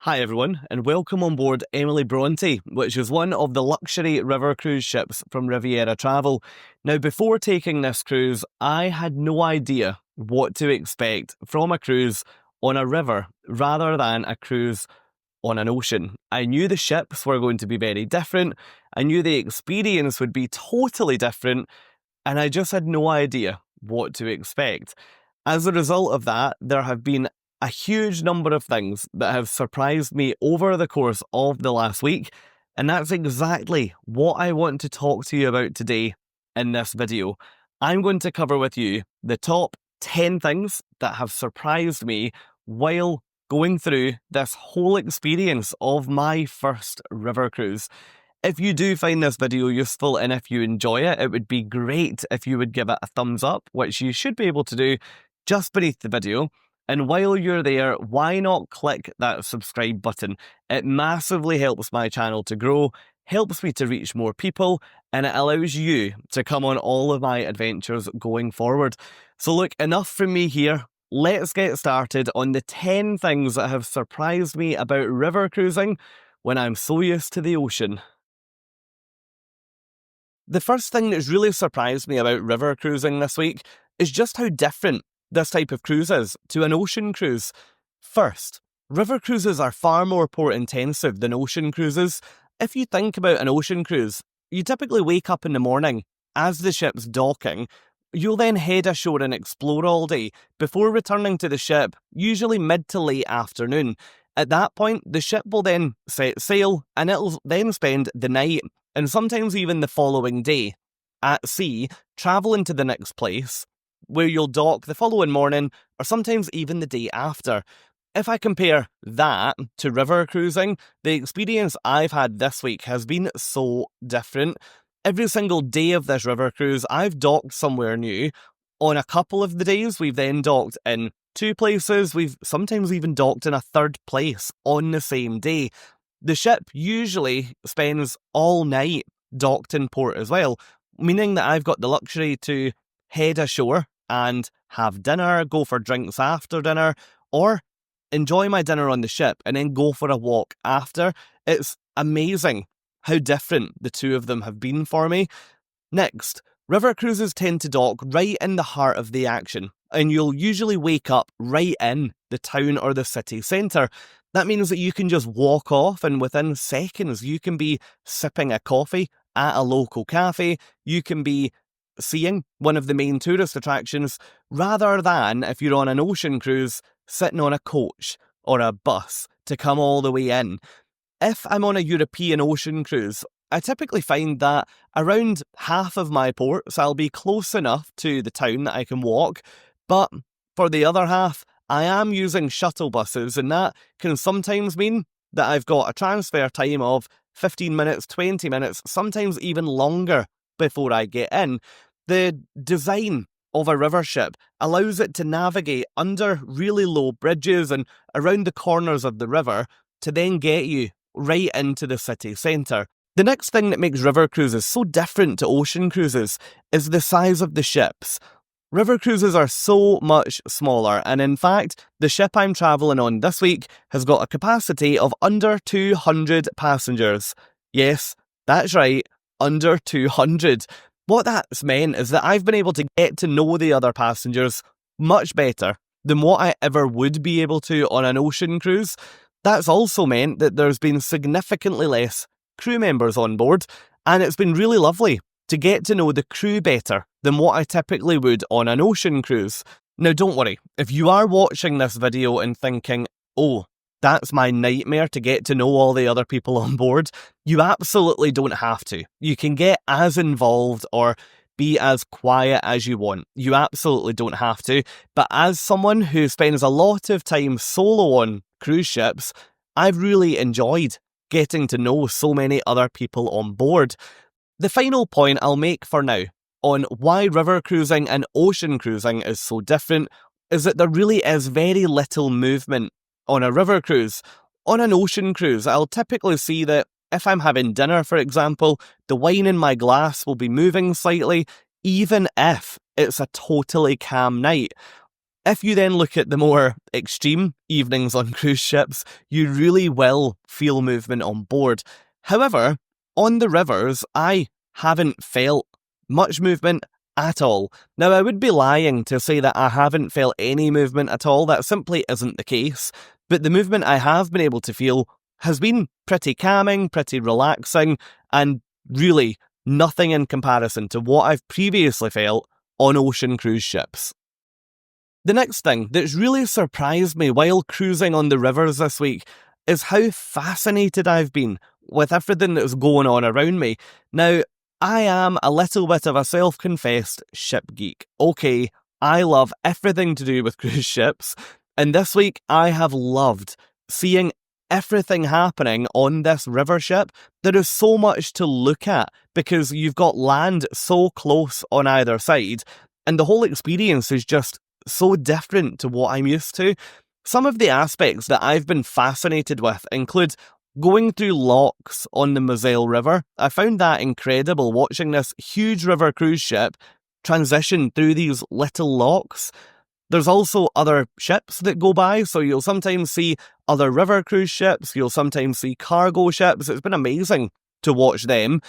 Hi everyone, and welcome on board Emily Bronte, which is one of the luxury river cruise ships from Riviera Travel. Now, before taking this cruise, I had no idea what to expect from a cruise on a river rather than a cruise on an ocean. I knew the ships were going to be very different, I knew the experience would be totally different, and I just had no idea what to expect. As a result of that, there have been a huge number of things that have surprised me over the course of the last week, and that's exactly what I want to talk to you about today in this video. I'm going to cover with you the top 10 things that have surprised me while going through this whole experience of my first river cruise. If you do find this video useful and if you enjoy it, it would be great if you would give it a thumbs up, which you should be able to do just beneath the video. And while you're there, why not click that subscribe button? It massively helps my channel to grow, helps me to reach more people, and it allows you to come on all of my adventures going forward. So look, enough from me here. Let's get started on the 10 things that have surprised me about river cruising when I'm so used to the ocean. The first thing that's really surprised me about river cruising this week is just how different this type of cruise is to an ocean cruise. First, river cruises are far more port intensive than ocean cruises. If you think about an ocean cruise, you typically wake up in the morning as the ship's docking. You'll then head ashore and explore all day before returning to the ship, usually mid to late afternoon. At that point, the ship will then set sail and it'll then spend the night and sometimes even the following day at sea, travelling to the next place, where you'll dock the following morning or sometimes even the day after. If I compare that to river cruising, the experience I've had this week has been so different. Every single day of this river cruise, I've docked somewhere new. On a couple of the days, we've then docked in two places. We've sometimes even docked in a third place on the same day. The ship usually spends all night docked in port as well, meaning that I've got the luxury to head ashore and have dinner, go for drinks after dinner, or enjoy my dinner on the ship and then go for a walk after. It's amazing how different the two of them have been for me. Next, river cruises tend to dock right in the heart of the action, and you'll usually wake up right in the town or the city centre. That means that you can just walk off and within seconds you can be sipping a coffee at a local cafe, you can be seeing one of the main tourist attractions, rather than, if you're on an ocean cruise, sitting on a coach or a bus to come all the way in. If I'm on a European ocean cruise, I typically find that around half of my ports I'll be close enough to the town that I can walk, but for the other half, I am using shuttle buses, and that can sometimes mean that I've got a transfer time of 15 minutes, 20 minutes, sometimes even longer before I get in. The design of a river ship allows it to navigate under really low bridges and around the corners of the river to then get you right into the city centre. The next thing that makes river cruises so different to ocean cruises is the size of the ships. River cruises are so much smaller, and in fact, the ship I'm travelling on this week has got a capacity of under 200 passengers. Yes, that's right, under 200. What that's meant is that I've been able to get to know the other passengers much better than what I ever would be able to on an ocean cruise. That's also meant that there's been significantly less crew members on board, and it's been really lovely to get to know the crew better than what I typically would on an ocean cruise. Now don't worry, if you are watching this video and thinking, oh, that's my nightmare to get to know all the other people on board, you absolutely don't have to. You can get as involved or be as quiet as you want. You absolutely don't have to. But as someone who spends a lot of time solo on cruise ships, I've really enjoyed getting to know so many other people on board. The final point I'll make for now on why river cruising and ocean cruising is so different is that there really is very little movement on a river cruise. On an ocean cruise, I'll typically see that if I'm having dinner, for example, the wine in my glass will be moving slightly, even if it's a totally calm night. If you then look at the more extreme evenings on cruise ships, you really will feel movement on board. However, on the rivers, I haven't felt much movement at all. Now, I would be lying to say that I haven't felt any movement at all. That simply isn't the case. But the movement I have been able to feel has been pretty calming, pretty relaxing, and really nothing in comparison to what I've previously felt on ocean cruise ships. The next thing that's really surprised me while cruising on the rivers this week is how fascinated I've been with everything that's going on around me. Now, I am a little bit of a self-confessed ship geek. Okay, I love everything to do with cruise ships, and this week I have loved seeing everything happening on this river ship. There is so much to look at because you've got land so close on either side, and the whole experience is just so different to what I'm used to. Some of the aspects that I've been fascinated with include going through locks on the Moselle River. I found that incredible, watching this huge river cruise ship transition through these little locks. There's also other ships that go by, so you'll sometimes see other river cruise ships, you'll sometimes see cargo ships. It's been amazing to watch them.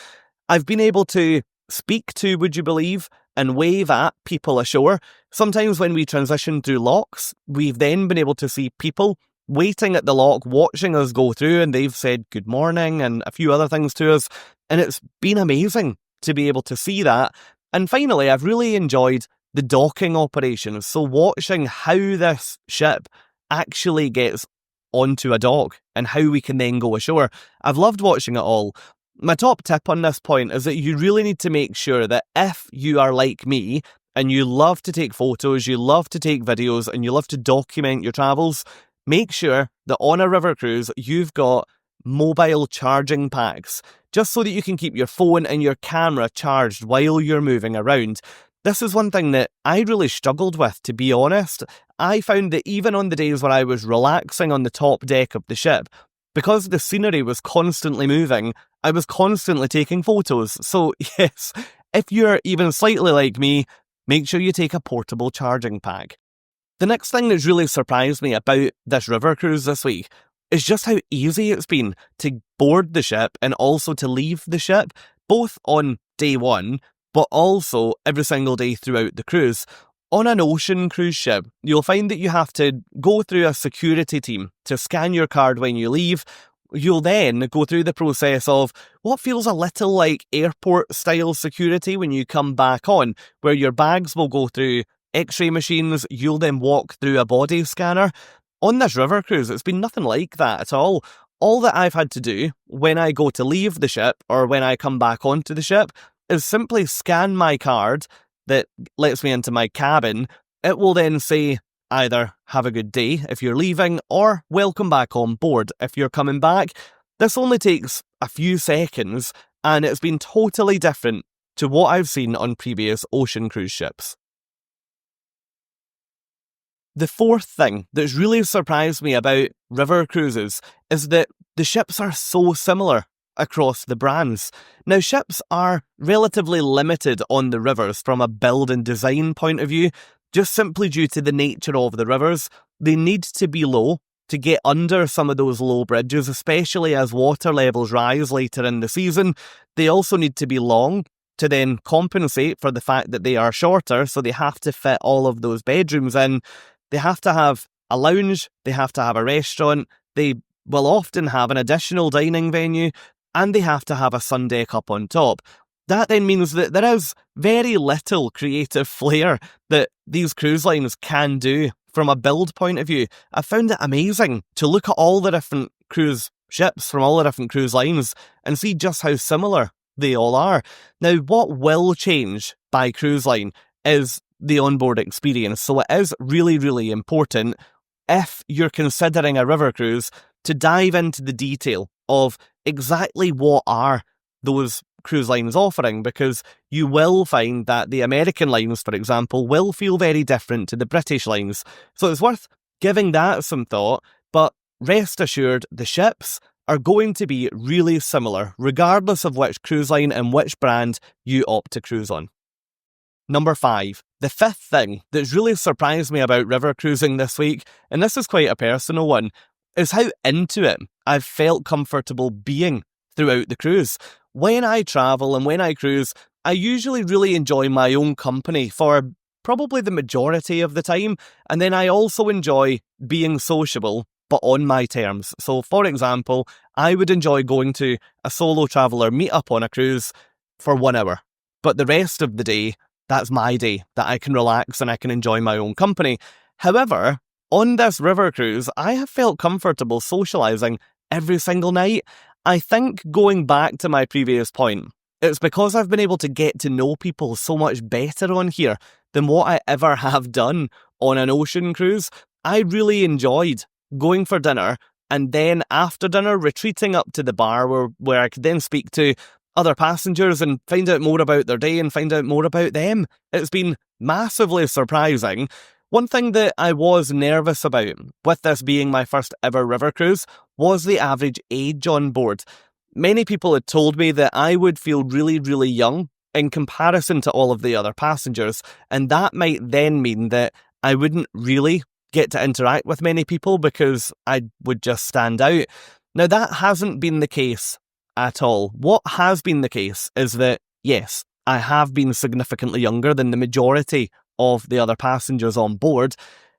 I've been able to speak to, would you believe, and wave at people ashore. Sometimes when we transition through locks, we've then been able to see people waiting at the lock, watching us go through, and they've said good morning and a few other things to us, and it's been amazing to be able to see that. And finally, I've really enjoyed the docking operations, so watching how this ship actually gets onto a dock and how we can then go ashore. I've loved watching it all. My top tip on this point is that you really need to make sure that if you are like me and you love to take photos, you love to take videos, and you love to document your travels, make sure that on a river cruise you've got mobile charging packs, just so that you can keep your phone and your camera charged while you're moving around. This is one thing that I really struggled with, to be honest. I found that even on the days where I was relaxing on the top deck of the ship, because the scenery was constantly moving, I was constantly taking photos. So yes, if you're even slightly like me, make sure you take a portable charging pack. The next thing that's really surprised me about this river cruise this week is just how easy it's been to board the ship and also to leave the ship, both on day one, but also every single day throughout the cruise. On an ocean cruise ship, you'll find that you have to go through a security team to scan your card when you leave. You'll then go through the process of what feels a little like airport-style security when you come back on, where your bags will go through X-ray machines, you'll then walk through a body scanner. On this river cruise, it's been nothing like that at all. All that I've had to do when I go to leave the ship or when I come back onto the ship is simply scan my card that lets me into my cabin. It will then say either have a good day if you're leaving or welcome back on board if you're coming back. This only takes a few seconds and it's been totally different to what I've seen on previous ocean cruise ships. The fourth thing that's really surprised me about river cruises is that the ships are so similar across the brands. Now, ships are relatively limited on the rivers from a build and design point of view, just simply due to the nature of the rivers. They need to be low to get under some of those low bridges, especially as water levels rise later in the season. They also need to be long to then compensate for the fact that they are shorter, so they have to fit all of those bedrooms in. They have to have a lounge, they have to have a restaurant, they will often have an additional dining venue, and they have to have a sun deck up on top. That then means that there is very little creative flair that these cruise lines can do from a build point of view. I found it amazing to look at all the different cruise ships from all the different cruise lines and see just how similar they all are. Now, what will change by cruise line is the onboard experience. So it is really, really important if you're considering a river cruise to dive into the detail of exactly what are those cruise lines offering, because you will find that the American lines, for example, will feel very different to the British lines. So it's worth giving that some thought, but rest assured the ships are going to be really similar regardless of which cruise line and which brand you opt to cruise on. Number 5. The fifth thing that's really surprised me about river cruising this week, and this is quite a personal one, is how into it I've felt comfortable being throughout the cruise. When I travel and when I cruise, I usually really enjoy my own company for probably the majority of the time, and then I also enjoy being sociable, but on my terms. So, for example, I would enjoy going to a solo traveller meetup on a cruise for 1 hour, but the rest of the day, that's my day that I can relax and I can enjoy my own company. However, on this river cruise, I have felt comfortable socialising every single night. I think going back to my previous point, it's because I've been able to get to know people so much better on here than what I ever have done on an ocean cruise. I really enjoyed going for dinner and then after dinner retreating up to the bar where I could then speak to other passengers and find out more about their day and find out more about them. It's been massively surprising. One thing that I was nervous about, with this being my first ever river cruise, was the average age on board. Many people had told me that I would feel really, really young in comparison to all of the other passengers, and that might then mean that I wouldn't really get to interact with many people because I would just stand out. Now, that hasn't been the case at all. What has been the case is that, yes, I have been significantly younger than the majority of the other passengers on board.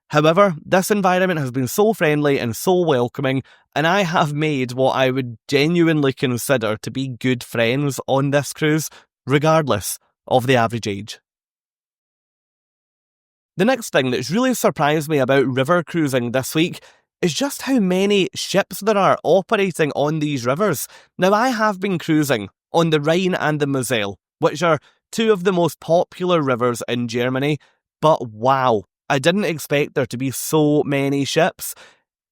However, this environment has been so friendly and so welcoming, and I have made what I would genuinely consider to be good friends on this cruise, regardless of the average age. The next thing that's really surprised me about river cruising this week is just how many ships there are operating on these rivers. Now, I have been cruising on the Rhine and the Moselle, which are two of the most popular rivers in Germany, but wow, I didn't expect there to be so many ships.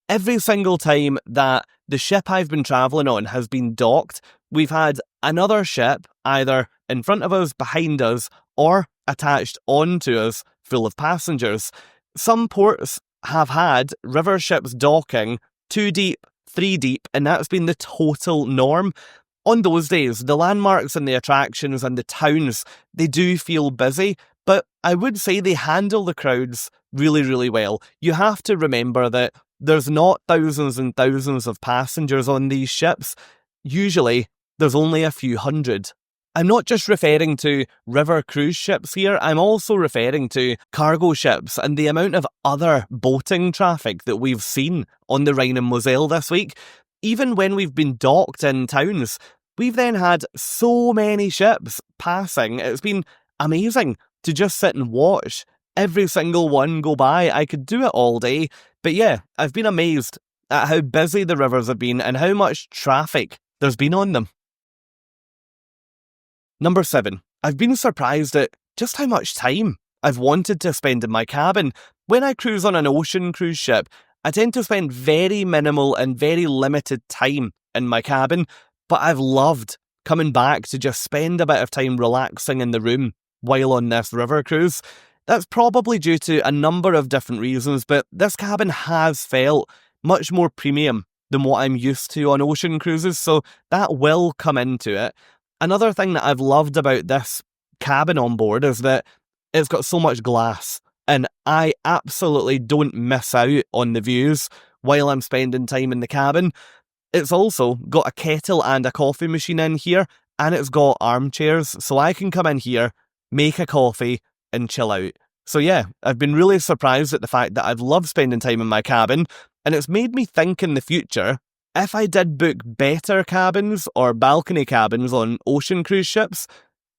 Every single time that the ship I've been travelling on has been docked, we've had another ship either in front of us, behind us, or attached onto us full of passengers. Some ports have had river ships docking 2 deep, 3 deep, and that's been the total norm. On those days, the landmarks and the attractions and the towns, they do feel busy, but I would say they handle the crowds really, really well. You have to remember that there's not thousands and thousands of passengers on these ships. Usually, there's only a few hundred. I'm not just referring to river cruise ships here, I'm also referring to cargo ships and the amount of other boating traffic that we've seen on the Rhine and Moselle this week. Even when we've been docked in towns, we've then had so many ships passing. It's been amazing to just sit and watch every single one go by. I could do it all day, but yeah, I've been amazed at how busy the rivers have been and how much traffic there's been on them. Number 7. I've been surprised at just how much time I've wanted to spend in my cabin. When I cruise on an ocean cruise ship, I tend to spend very minimal and very limited time in my cabin, but I've loved coming back to just spend a bit of time relaxing in the room while on this river cruise. That's probably due to a number of different reasons, but this cabin has felt much more premium than what I'm used to on ocean cruises, so that will come into it. Another thing that I've loved about this cabin on board is that it's got so much glass, and I absolutely don't miss out on the views while I'm spending time in the cabin. It's also got a kettle and a coffee machine in here, and it's got armchairs, so I can come in here, make a coffee, and chill out. So yeah, I've been really surprised at the fact that I've loved spending time in my cabin, and it's made me think in the future, if I did book better cabins or balcony cabins on ocean cruise ships,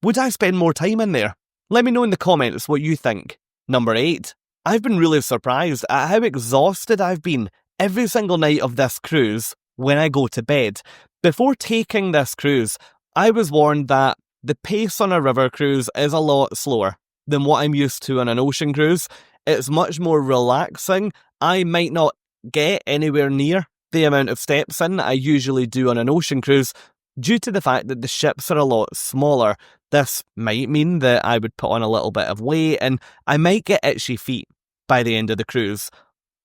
would I spend more time in there? Let me know in the comments what you think. Number 8. I've been really surprised at how exhausted I've been every single night of this cruise when I go to bed. Before taking this cruise, I was warned that the pace on a river cruise is a lot slower than what I'm used to on an ocean cruise. It's much more relaxing. I might not get anywhere near the amount of steps in that I usually do on an ocean cruise due to the fact that the ships are a lot smaller. This might mean that I would put on a little bit of weight and I might get itchy feet by the end of the cruise.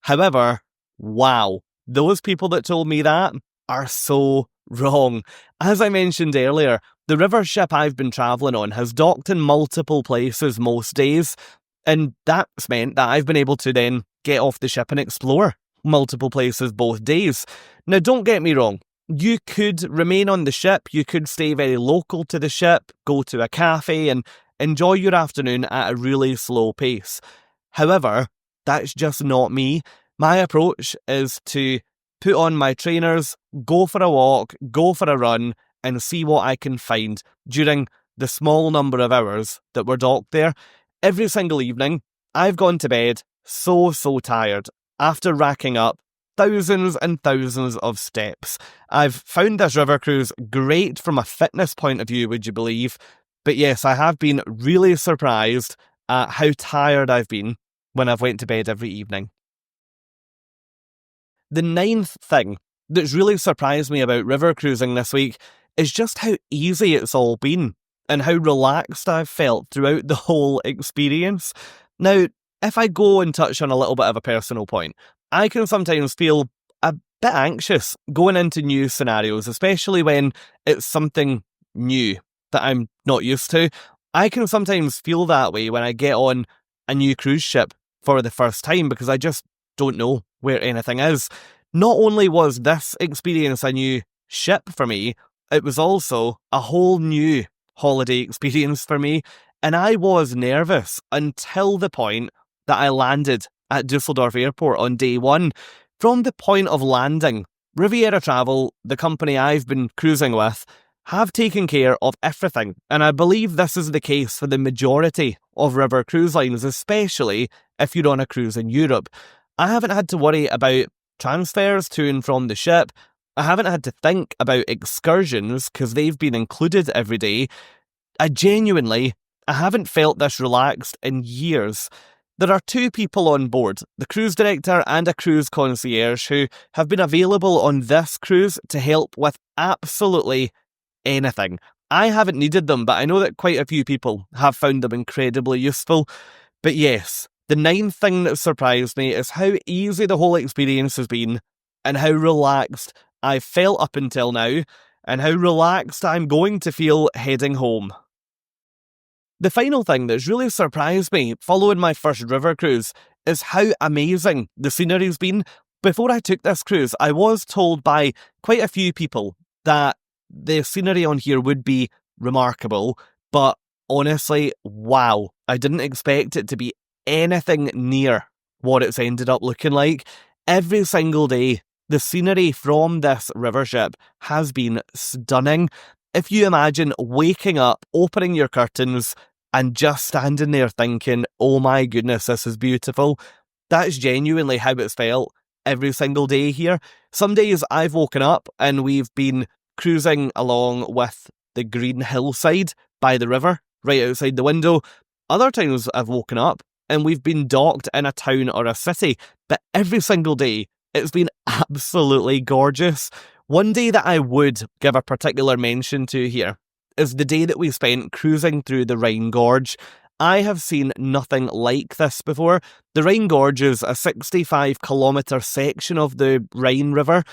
However, wow, those people that told me that are so wrong. As I mentioned earlier, The river ship I've been travelling on has docked in multiple places most days, and that's meant that I've been able to then get off the ship and explore multiple places both days. Now, don't get me wrong. You could remain on the ship, you could stay very local to the ship, go to a cafe and enjoy your afternoon at a really slow pace. However, that's just not me. My approach is to put on my trainers, go for a walk, go for a run, and see what I can find during the small number of hours that we're docked there. Every single evening, I've gone to bed so tired after racking up thousands and thousands of steps. I've found this river cruise great from a fitness point of view, would you believe? But yes, I have been really surprised at how tired I've been when I've went to bed every evening. The ninth thing that's really surprised me about river cruising this week is just how easy it's all been and how relaxed I've felt throughout the whole experience. Now, if I go and touch on a little bit of a personal point, I can sometimes feel a bit anxious going into new scenarios, especially when it's something new that I'm not used to. I can sometimes feel that way when I get on a new cruise ship for the first time because I just don't know where anything is. Not only was this experience a new ship for me, it was also a whole new holiday experience for me, and I was nervous until the point that I landed at Dusseldorf Airport on day one. From the point of landing, Riviera Travel, the company I've been cruising with, have taken care of everything, and I believe this is the case for the majority of river cruise lines, especially if you're on a cruise in Europe. I haven't had to worry about transfers to and from the ship. I haven't had to think about excursions because they've been included every day. I haven't felt this relaxed in years. There are two people on board, the cruise director and a cruise concierge, who have been available on this cruise to help with absolutely anything. I haven't needed them, but I know that quite a few people have found them incredibly useful. But yes, the ninth thing that surprised me is how easy the whole experience has been and how relaxed I've felt up until now and how relaxed I'm going to feel heading home. The final thing that's really surprised me following my first river cruise is how amazing the scenery's been. Before I took this cruise, I was told by quite a few people that the scenery on here would be remarkable, but honestly, wow, I didn't expect it to be anything near what it's ended up looking like. Every single day, the scenery from this river ship has been stunning. If you imagine waking up, opening your curtains, and just standing there thinking, oh my goodness, this is beautiful, that's genuinely how it's felt every single day here. Some days I've woken up and we've been cruising along with the green hillside by the river, right outside the window. Other times I've woken up and we've been docked in a town or a city, but every single day it's been absolutely gorgeous. One day that I would give a particular mention to here is the day that we spent cruising through the Rhine Gorge. I have seen nothing like this before. The Rhine Gorge is a 65-kilometre section of the Rhine River.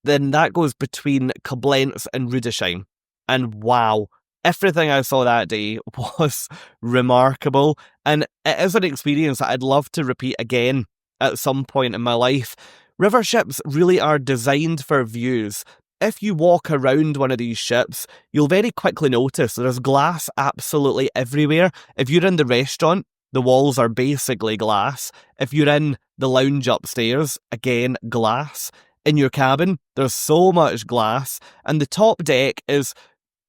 Then that goes between Koblenz and Rudesheim. And wow, everything I saw that day was remarkable. And it is an experience that I'd love to repeat again at some point in my life. River ships really are designed for views. If you walk around one of these ships, you'll very quickly notice there's glass absolutely everywhere. If you're in the restaurant, the walls are basically glass. If you're in the lounge upstairs, again, glass. In your cabin, there's so much glass. And the top deck is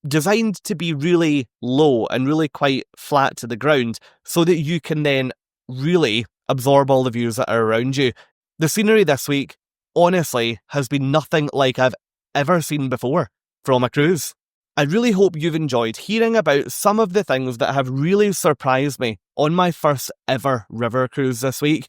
designed to be really low and really quite flat to the ground so that you can then really absorb all the views that are around you. The scenery this week, honestly, has been nothing like I've ever seen before from a cruise. I really hope you've enjoyed hearing about some of the things that have really surprised me on my first ever river cruise this week.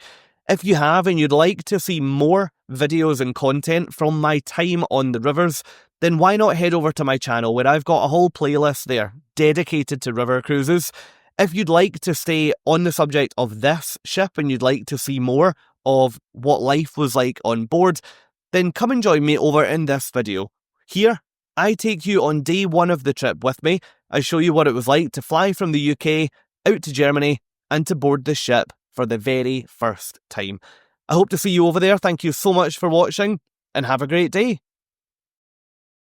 If you have and you'd like to see more videos and content from my time on the rivers, then why not head over to my channel where I've got a whole playlist there dedicated to river cruises. If you'd like to stay on the subject of this ship and you'd like to see more of what life was like on board, then come and join me over in this video. Here, I take you on day one of the trip with me. I show you what it was like to fly from the UK out to Germany and to board the ship for the very first time. I hope to see you over there. Thank you so much for watching and have a great day.